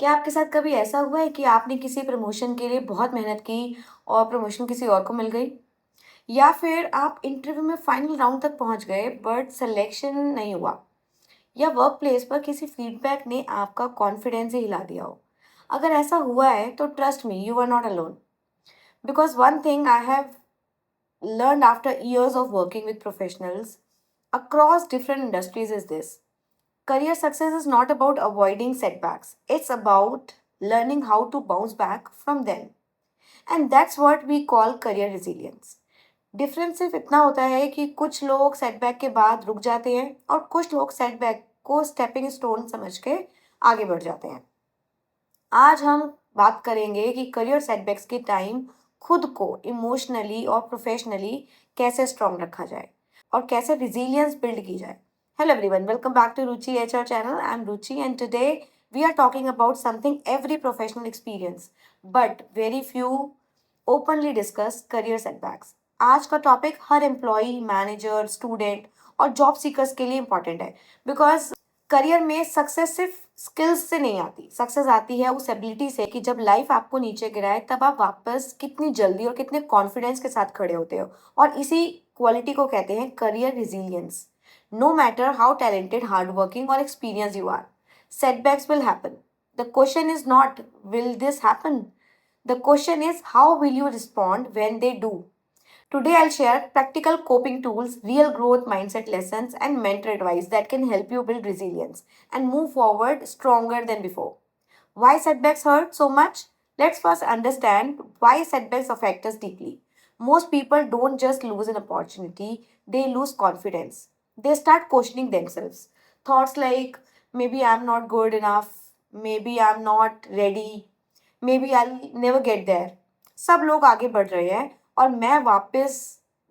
क्या आपके साथ कभी ऐसा हुआ है कि आपने किसी प्रमोशन के लिए बहुत मेहनत की और प्रमोशन किसी और को मिल गई? या फिर आप इंटरव्यू में फाइनल राउंड तक पहुंच गए बट सिलेक्शन नहीं हुआ? या वर्क प्लेस पर किसी फीडबैक ने आपका कॉन्फिडेंस ही हिला दिया हो? अगर ऐसा हुआ है तो trust me, you are not alone. Because one thing I have learned after years of working with professionals across different industries is this: career success is not about avoiding setbacks, it's about learning how to bounce back from them. And that's what we call career resilience. Difference सिर्फ इतना होता है कि कुछ लोग setback के बाद रुक जाते हैं और कुछ लोग सेटबैक को स्टेपिंग स्टोन समझ के आगे बढ़ जाते हैं। आज हम बात करेंगे कि करियर सेटबैक्स के टाइम खुद को इमोशनली और प्रोफेशनली कैसे स्ट्रांग रखा जाए और कैसे रिजिलियंस बिल्ड की जाए। Hello everyone, welcome back to Ruchi HR channel. I am Ruchi and today we are talking about something every professional experience but very few openly discuss: career setbacks. आज का टॉपिक हर एम्प्लॉय, मैनेजर, स्टूडेंट और job seekers के लिए important है। Because career में success सिर्फ skills से नहीं आती, सक्सेस आती है उस एबिलिटी से कि जब लाइफ आपको नीचे गिराए तब आप वापस कितनी जल्दी और कितने कॉन्फिडेंस के साथ खड़े होते हो। और इसी क्वालिटी को कहते हैं career resilience. No matter how talented, hard working और experience you are, setbacks will happen. The question is not will this happen? The question is how will you respond when they do? Today, I'll share practical coping tools, real growth mindset lessons, and mentor advice that can help you build resilience and move forward stronger than before. Why setbacks hurt so much? Let's first understand why setbacks affect us deeply. Most people don't just lose an opportunity, they lose confidence. They start questioning themselves. Thoughts like, maybe I'm not good enough, maybe I'm not ready, maybe I'll never get there. सब लोग आगे बढ़ रहे हैं और मैं वापस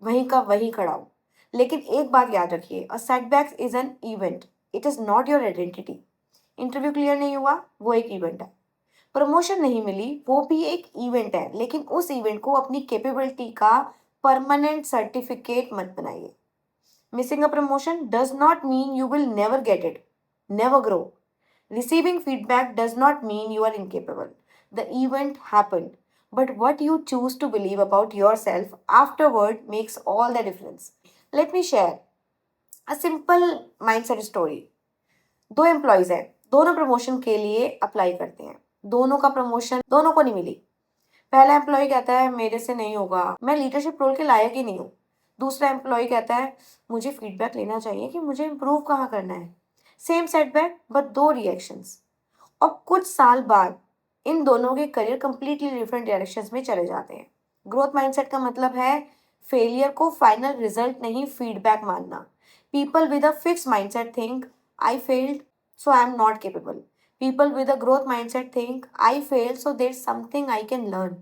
वहीं का वहीं खड़ा हूँ। लेकिन एक बात याद रखिए, a setbacks is an event, it is not your identity. Interview clear नहीं हुआ, वो एक इवेंट है। प्रमोशन नहीं मिली, वो भी एक इवेंट है, लेकिन उस इवेंट को अपनी कैपेबिलिटी का परमानेंट सर्टिफिकेट मत बनाइए। Missing a promotion does not mean you will never get it, never grow. Receiving feedback does not mean you are incapable. The event happened, but what you choose to believe about yourself afterward makes all the difference. Let me share a simple mindset story. दो employees हैं, दोनों promotion के लिए apply करते हैं। दोनों का promotion दोनों को नहीं मिली। पहला एम्प्लॉय कहता है मेरे से नहीं होगा, मैं लीडरशिप रोल के लायक ही नहीं हूँ। दूसरा एम्प्लॉय कहता है मुझे फीडबैक लेना चाहिए कि मुझे इम्प्रूव कहाँ करना है। सेम सेटबैक बट दो रिएक्शंस। और कुछ साल बाद इन दोनों के करियर कंप्लीटली डिफरेंट डायरेक्शंस में चले जाते हैं। ग्रोथ माइंडसेट का मतलब है फेलियर को फाइनल रिजल्ट नहीं, फीडबैक मानना। People with a fix mindset think I failed so I am not capable. People with a growth mindset think, I failed, so there's something I can learn.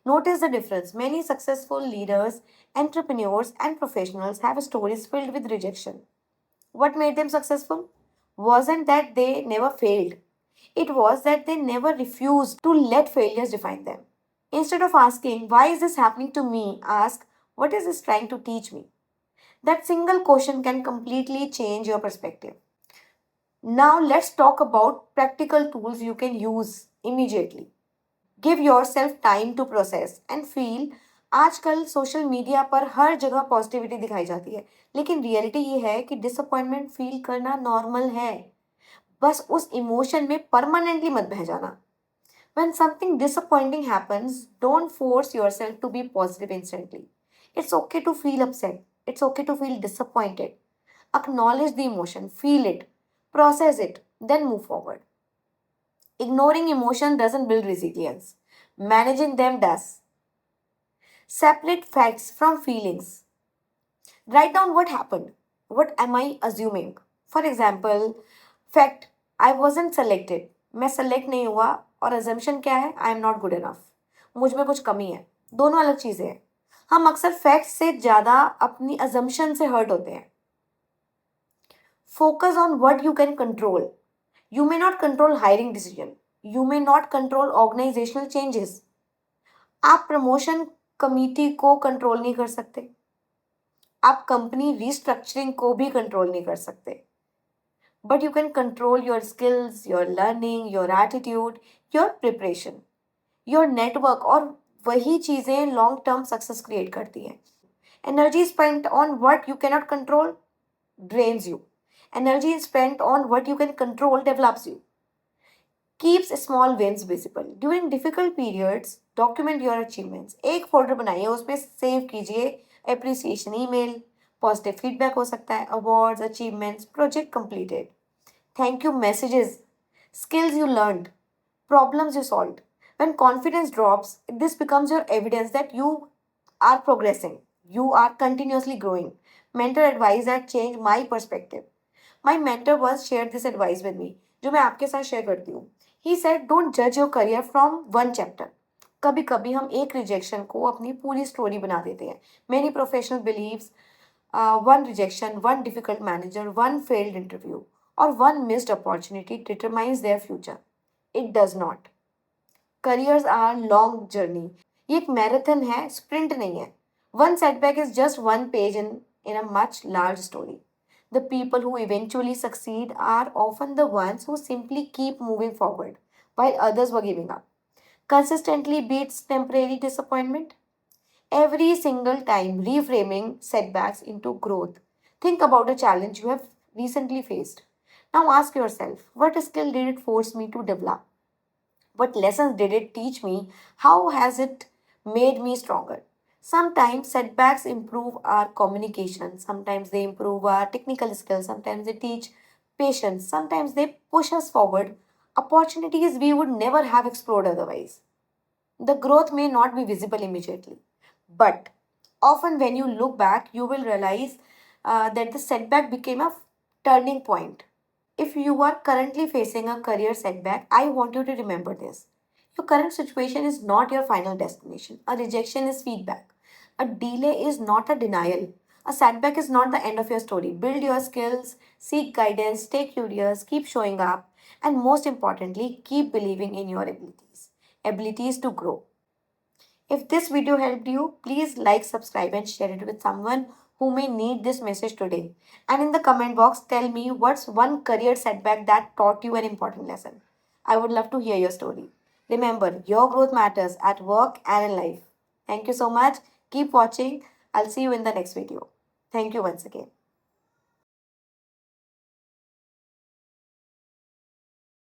Notice the difference. Many successful leaders, entrepreneurs, and professionals have stories filled with rejection. What made them successful? Wasn't that they never failed. It was that they never refused to let failures define them. Instead of asking, why is this happening to me? Ask, what is this trying to teach me? That single question can completely change your perspective. Now, let's talk about practical tools you can use immediately. Give yourself time to process and feel. आजकल social media पर हर जगह positivity दिखाई जाती है, लेकिन reality ये है कि डिसअपॉइंटमेंट फील करना नॉर्मल है। बस उस इमोशन में परमानेंटली मत बह जाना। When something disappointing happens, don't force yourself to be positive instantly. It's okay to feel upset. It's okay to feel disappointed. Acknowledge the emotion, feel it, process it, then move forward. Ignoring emotion doesn't build resilience. Managing them does. Separate facts from feelings. Write down what happened. What am I assuming? For example, fact, I wasn't selected. मैं select नहीं हुआ। और assumption क्या है? I am not good enough. मुझ में कुछ कमी है। दोनों अलग चीज़ें हैं। हम अक्सर फैक्ट्स से ज़्यादा अपनी assumption से हर्ट होते हैं। Focus on what you can control. You may not control hiring decision. You may not control organizational changes. आप प्रमोशन कमिटी को कंट्रोल नहीं कर सकते। आप कंपनी रीस्ट्रक्चरिंग को भी कंट्रोल नहीं कर सकते। but you can control your skills, your learning, your attitude, your preparation, your network, और वही चीज़ें लॉन्ग टर्म सक्सेस क्रिएट करती हैं. Energy spent on what you cannot control drains you. Energy spent on what you can control develops you. Keeps small wins visible. During difficult periods, document your achievements. एक folder बनाइए, उसमें save कीजिए appreciation email, positive feedback हो सकता है, awards, achievements, project completed, thank you messages, skills you learned, problems you solved. When confidence drops, this becomes your evidence that you are progressing, you are continuously growing. Mentor advice that changed my perspective. My mentor once shared this advice with me, जो मैं आपके साथ share करती हूँ. He said, don't judge your career from one chapter. कभी कभी हम एक रिजेक्शन को अपनी पूरी स्टोरी बना देते हैं. Many professional believes one rejection, one difficult manager, one failed interview, or one missed opportunity determines their future. It does not. Careers are long journey. ये एक मैराथन है, स्प्रिंट नहीं है. One setback is just one page in a much large story. The people who eventually succeed are often the ones who simply keep moving forward while others were giving up. Consistently beats temporary disappointment. Every single time reframing setbacks into growth. Think about a challenge you have recently faced. Now ask yourself, what skill did it force me to develop? What lessons did it teach me? How has it made me stronger? Sometimes setbacks improve our communication, sometimes they improve our technical skills, sometimes they teach patience, sometimes they push us forward, opportunities we would never have explored otherwise. The growth may not be visible immediately, but often when you look back, you will realize that the setback became a turning point. If you are currently facing a career setback, I want you to remember this. Your current situation is not your final destination. A rejection is feedback. A delay is not a denial. A setback is not the end of your story. Build your skills, seek guidance, stay curious, keep showing up, and most importantly, keep believing in your abilities. Abilities to grow. If this video helped you, please like, subscribe, and share it with someone who may need this message today. And in the comment box, tell me what's one career setback that taught you an important lesson. I would love to hear your story. Remember, your growth matters at work and in life. Thank you so much. Keep watching. I'll see you in the next video. Thank you once again.